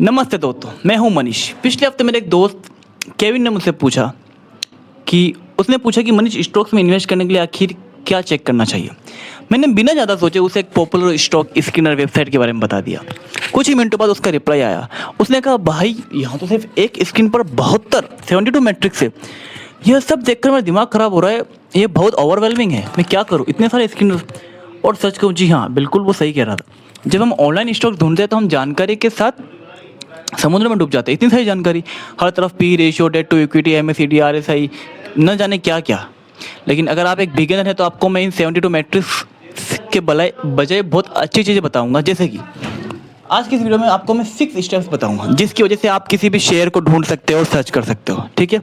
नमस्ते दोस्तों, मैं हूं मनीष। पिछले हफ्ते मेरे एक दोस्त केविन ने मुझसे पूछा कि मनीष, स्टॉक्स में इन्वेस्ट करने के लिए आखिर क्या चेक करना चाहिए। मैंने बिना ज़्यादा सोचे उसे एक पॉपुलर स्टॉक स्कैनर वेबसाइट के बारे में बता दिया। कुछ ही मिनटों बाद उसका रिप्लाई आया। उसने कहा, भाई यहाँ तो सिर्फ एक स्क्रीन पर 72 मैट्रिक्स है। यह सब देखकर मेरा दिमाग खराब हो रहा है। ये बहुत ओवरवेलमिंग है। मैं क्या करूँ, इतने सारे स्क्रीनर। और सच कहूँ, जी हाँ, बिल्कुल वो सही कह रहा था। जब हम ऑनलाइन स्टॉक ढूंढते हैं तो हम जानकारी के साथ समुद्र में डूब जाते हैं। इतनी सारी जानकारी, हर तरफ P ratio, debt to equity, MSCD, RSI, न जाने क्या क्या। लेकिन अगर आप एक बिगिनर हैं तो आपको मैं इन 72 मैट्रिक्स के बजाय बहुत अच्छी चीज़ें बताऊंगा। जैसे कि आज की इस वीडियो में आपको मैं 6 स्टेप्स बताऊंगा जिसकी वजह से आप किसी भी शेयर को ढूंढ सकते हो और सर्च कर सकते हो। ठीक है,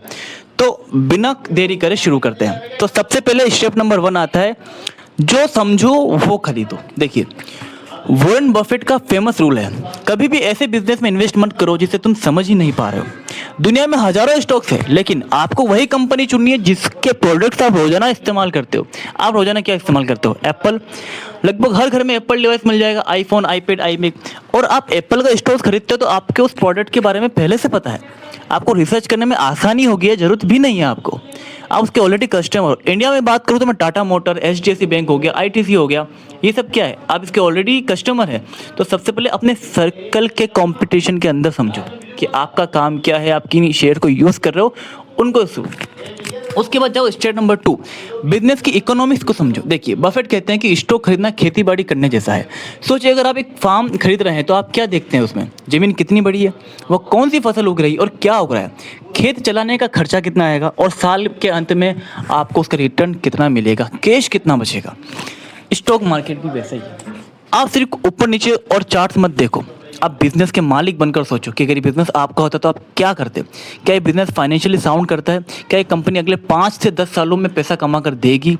तो बिना देरी करे शुरू करते हैं। तो सबसे पहले स्टेप नंबर 1 आता है, जो समझो वो खरीदो। देखिए, वॉरेन बफेट का फेमस रूल है, कभी भी ऐसे बिजनेस में इन्वेस्ट मत करो जिसे तुम समझ ही नहीं पा रहे हो। दुनिया में हजारों स्टॉक्स हैं, लेकिन आपको वही कंपनी चुननी है जिसके प्रोडक्ट्स आप रोजाना इस्तेमाल करते हो। आप रोजाना क्या इस्तेमाल करते हो? एप्पल। लगभग हर घर में एप्पल डिवाइस मिल जाएगा, आईफोन, आईपैड, आईमैक। और आप एप्पल का स्टॉक खरीदते हो तो आपके उस प्रोडक्ट के बारे में पहले से पता है। आपको रिसर्च करने में आसानी होगी है, जरूरत भी नहीं है आपको। आप उसके ऑलरेडी कस्टमर हो। इंडिया में बात करूँ तो मैं टाटा मोटर, एचडीएफसी बैंक हो गया, आईटीसी हो गया, ये सब क्या है, आप इसके ऑलरेडी कस्टमर हैं। तो सबसे पहले अपने सर्कल के कंपटीशन के अंदर समझो कि आपका काम क्या है, आप किन शेयर को यूज़ कर रहे हो, उनको सुनो। उसके बाद जाओ स्टेप नंबर 2, बिजनेस की इकोनॉमिक्स को समझो। देखिए, बफेट कहते हैं कि स्टॉक खरीदना खेती बाड़ी करने जैसा है। सोचिए, अगर आप एक फार्म खरीद रहे हैं तो आप क्या देखते हैं उसमें? जमीन कितनी बड़ी है, वो कौन सी फसल उग रही है और क्या उग रहा है, खेत चलाने का खर्चा कितना आएगा और साल के अंत में आपको उसका रिटर्न कितना मिलेगा, कैश कितना बचेगा। स्टॉक मार्केट भी वैसा ही है। आप सिर्फ ऊपर नीचे और चार्ट्स मत देखो, आप बिजनेस के मालिक बनकर सोचो कि अगर ये बिजनेस आपका होता तो आप क्या करते। क्या ये बिजनेस फाइनेंशियली साउंड करता है? क्या ये कंपनी अगले 5 से 10 सालों में पैसा कमा कर देगी?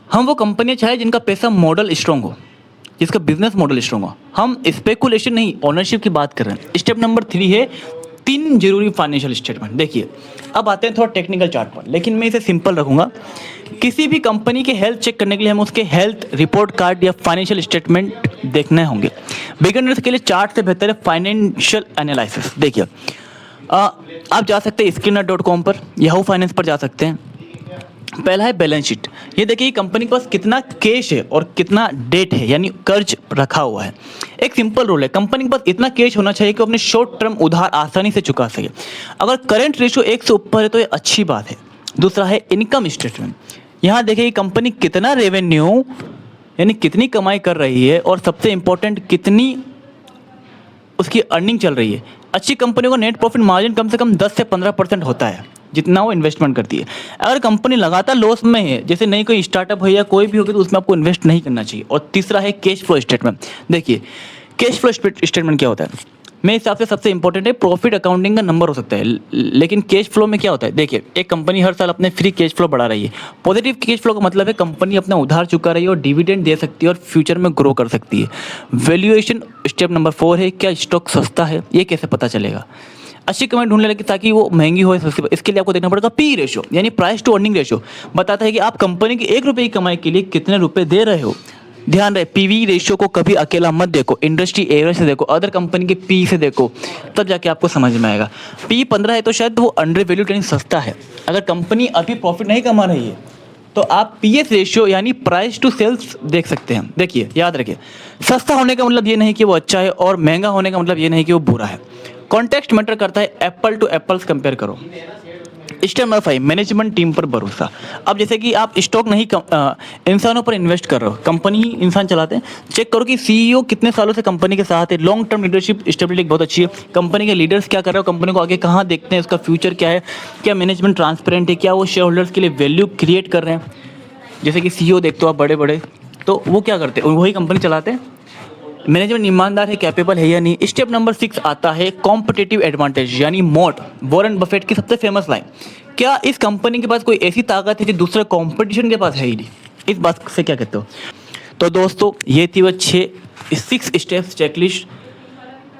हम वो कंपनियां चाहे जिनका पैसा मॉडल स्ट्रॉन्ग हो, जिसका बिजनेस मॉडल स्ट्रॉन्ग हो। हम स्पेकुलेशन नहीं, ओनरशिप की बात कर रहे हैं। स्टेप नंबर 3 है 3 जरूरी फाइनेंशियल स्टेटमेंट। देखिए, अब आते हैं थोड़ा टेक्निकल चार्ट पर, लेकिन मैं इसे सिंपल रखूंगा। किसी भी कंपनी के हेल्थ चेक करने के लिए हमें उसके हेल्थ रिपोर्ट कार्ड या फाइनेंशियल स्टेटमेंट देखने होंगे। बिगिनर्स के लिए चार्ट से बेहतर है फाइनेंशियल एनालिसिस। देखिए, आप जा सकते हैं स्किनर.com पर, याहू फाइनेंस पर जा सकते हैं। पहला है बैलेंस शीट। ये देखिए कंपनी के पास कितना कैश है और कितना डेट है, यानी कर्ज रखा हुआ है। एक सिंपल रूल है, कंपनी के पास इतना कैश होना चाहिए कि अपने शॉर्ट टर्म उधार आसानी से चुका सके। अगर करंट रेशियो 1 से ऊपर है तो ये अच्छी बात है। दूसरा है इनकम स्टेटमेंट। यहाँ देखिए कंपनी कितना रेवेन्यू, यानी कितनी कमाई कर रही है, और सबसे इंपॉर्टेंट कितनी उसकी अर्निंग चल रही है। अच्छी कंपनियों का नेट प्रॉफिट मार्जिन कम से कम 10 से 15% होता है, जितना वो इन्वेस्टमेंट करती है। अगर कंपनी लगातार लॉस में है, जैसे नई कोई स्टार्टअप है या कोई भी होगी, तो उसमें आपको इन्वेस्ट नहीं करना चाहिए। और तीसरा है कैश फ्लो स्टेटमेंट। देखिए, कैश फ्लो स्टेटमेंट क्या होता है? मेरे हिसाब से सबसे इंपॉर्टेंट है, प्रॉफिट अकाउंटिंग का नंबर हो सकता है, लेकिन कैश फ्लो में क्या होता है? देखिए, एक कंपनी हर साल अपने फ्री कैश फ्लो बढ़ा रही है। पॉजिटिव कैश फ्लो का मतलब है कंपनी अपना उधार चुका रही है और डिविडेंड दे सकती है और फ्यूचर में ग्रो कर सकती है। वैल्यूएशन स्टेप नंबर 4 है, क्या स्टॉक सस्ता है, ये कैसे पता चलेगा? अच्छी कंपनी ढूंढने लगे ताकि वो महंगी हो सस्ती। इसके लिए आपको देखना पड़ेगा पी रेशियो, यानी प्राइस टू अर्निंग रेशियो। बताता है कि आप कंपनी की 1 रुपये की कमाई के लिए कितने रुपए दे रहे हो। ध्यान रहे, पीवी रेशियो को कभी अकेला मत देखो, इंडस्ट्री एवरेज से देखो, अदर कंपनी के पी से देखो, तब जाके आपको समझ में आएगा। पी 15 है तो शायद वो अंडर वैल्यूड यानी सस्ता है। अगर कंपनी अभी प्रॉफिट नहीं कमा रही है तो आप पीएस रेशियो यानी प्राइस टू सेल्स देख सकते हैं। देखिए, याद रखिए, सस्ता होने का मतलब ये नहीं कि वो अच्छा है, और महंगा होने का मतलब ये नहीं कि वो बुरा है। कॉन्टेक्स्ट मैटर करता है, एप्पल टू एप्पल्स कंपेयर करो। स्टेप नंबर 5, मैनेजमेंट टीम पर भरोसा। अब जैसे कि आप स्टॉक नहीं इंसानों पर इन्वेस्ट कर रहे हो, कंपनी ही इंसान चलाते हैं। चेक करो कि सीईओ कितने सालों से कंपनी के साथ है, लॉन्ग टर्म लीडरशिप स्टेबिलिटी बहुत अच्छी है, कंपनी के लीडर्स क्या कर रहे हो, कंपनी को आगे कहाँ देखते हैं, उसका फ्यूचर क्या है, क्या मैनेजमेंट ट्रांसपेरेंट है, क्या वो शेयर होल्डर्स के लिए वैल्यू क्रिएट कर रहे हैं। जैसे कि सीईओ देखते हो आप बड़े बड़े, तो वो क्या करते हैं, वही कंपनी चलाते हैं। मैनेजमेंट ईमानदार है, कैपेबल है या नहीं। स्टेप नंबर 6 आता है कॉम्पिटिटिव एडवांटेज, यानी मोट। वॉरेन बफेट की सबसे फेमस लाइन, क्या इस कंपनी के पास कोई ऐसी ताकत है जो दूसरे कॉम्पिटिशन के पास है ही नहीं। इस बात से क्या कहते हो? तो दोस्तों, ये थी वो 6 स्टेप्स चेकलिस्ट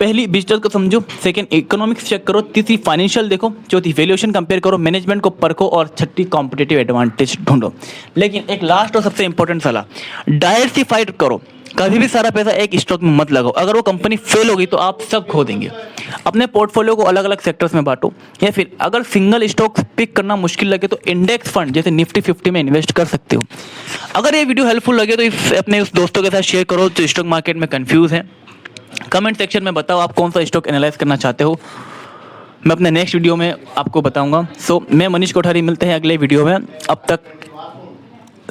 पहली बिजनेस को समझो, सेकंड इकोनॉमिक्स चेक करो, तीसरी फाइनेंशियल देखो, चौथी वैल्यूएशन कंपेयर करो, मैनेजमेंट को परखो और छठी कॉम्पिटिटिव एडवांटेज ढूंढो। लेकिन एक लास्ट और सबसे इंपॉर्टेंट सलाह, डाइवर्सिफाइड करो। कभी भी सारा पैसा एक स्टॉक में मत लगाओ, अगर वो कंपनी फेल होगी तो आप सब खो देंगे। अपने पोर्टफोलियो को अलग अलग सेक्टर्स में बांटो, या फिर अगर सिंगल स्टॉक पिक करना मुश्किल लगे तो इंडेक्स फंड जैसे निफ्टी 50 में इन्वेस्ट कर सकते हो। अगर ये वीडियो हेल्पफुल लगे तो अपने उस दोस्तों के साथ शेयर करो जो स्टॉक मार्केट में कंफ्यूज हैं। कमेंट सेक्शन में बताओ आप कौन सा स्टॉक एनालाइज करना चाहते हो, मैं अपने नेक्स्ट वीडियो में आपको बताऊंगा। सो मैं मनीष कोठारी, मिलते हैं अगले वीडियो में। अब तक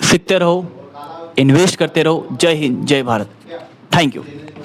सीखते रहो, इन्वेस्ट करते रहो। जय हिंद, जय भारत। Thank you.